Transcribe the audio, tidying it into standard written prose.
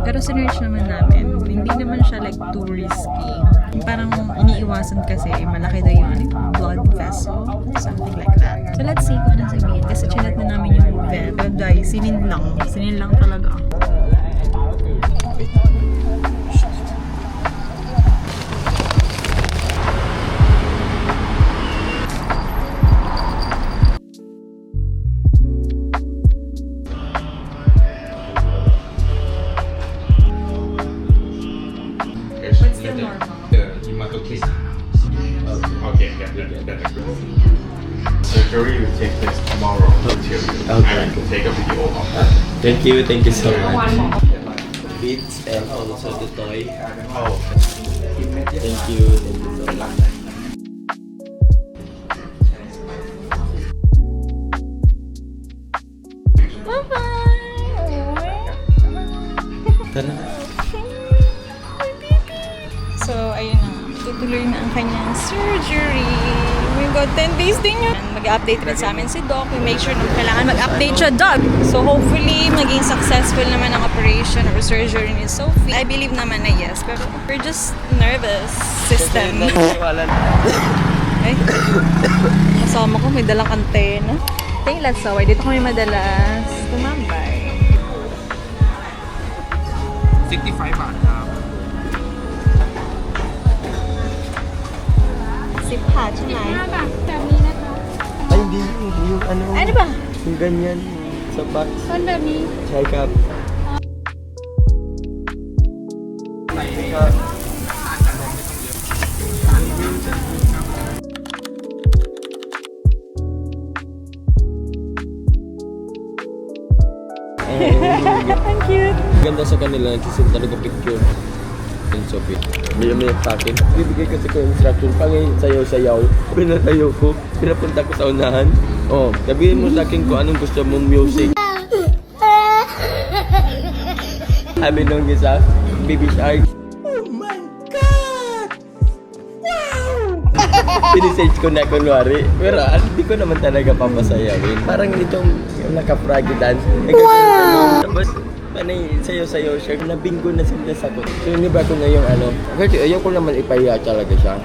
Pero sinerch naman namin, hindi naman siya like too risky. Parang iniiwasan kasi malaki daw yung blood vessel, something like that. So let's see kung anong sabihin. Kasi chinat na namin yung vet. Pero dahil sinin lang talaga. What's the normal? Hematoclist. Okay, yeah, that's good. Surgery will take place tomorrow. Okay. I can take a video of that. Thank you so much. One more. Beats and also the toy. Oh. Thank you so much. Tara. So, ayun na. Tutuloy na ang kanyang surgery. Oh my God, 10 days din yun. Mag-update rin sa amin si Doc. We make sure na kailangan mag-update siya, Doc. So, hopefully, maging successful naman ang operation or surgery ni Sophie. I believe naman na yes. Pero we're just nervous system. Ay, kasama ko, may dalang antena. Thank you, Latsaway. Dito kami madalas tumambay. 65 baht ครับ 10 บาทใช่ไหม 5 บาทแบบนี้นะคะ Ay, hindi yung ano. Ano ba? Yung ganyan. Sa box. ต้นแบบนี้ ใช่ครับ Ang cute. Ganda sa kanila, nagsisin talaga picture. Yung Sophie. May sa akin. Bibigay kasi ko instruction. Pangay sayaw-sayaw. Pinatayo ko. Pinapunta ko sa unahan. Oh, sabihin mo sa akin kung anong gusto mong music. Sabi nung isa, Baby Shark. Oh my God! Wow! Pinisearch ko na kunwari. Pero hindi ko naman talaga papasayawin. Parang itong naka-froggy dance. Wow! Tapos, panay sayo-sayo siya. Nabinggo na sila sa ko. So, yun ba ko na yung ano. Kasi ayaw ko naman ipahiya talaga siya.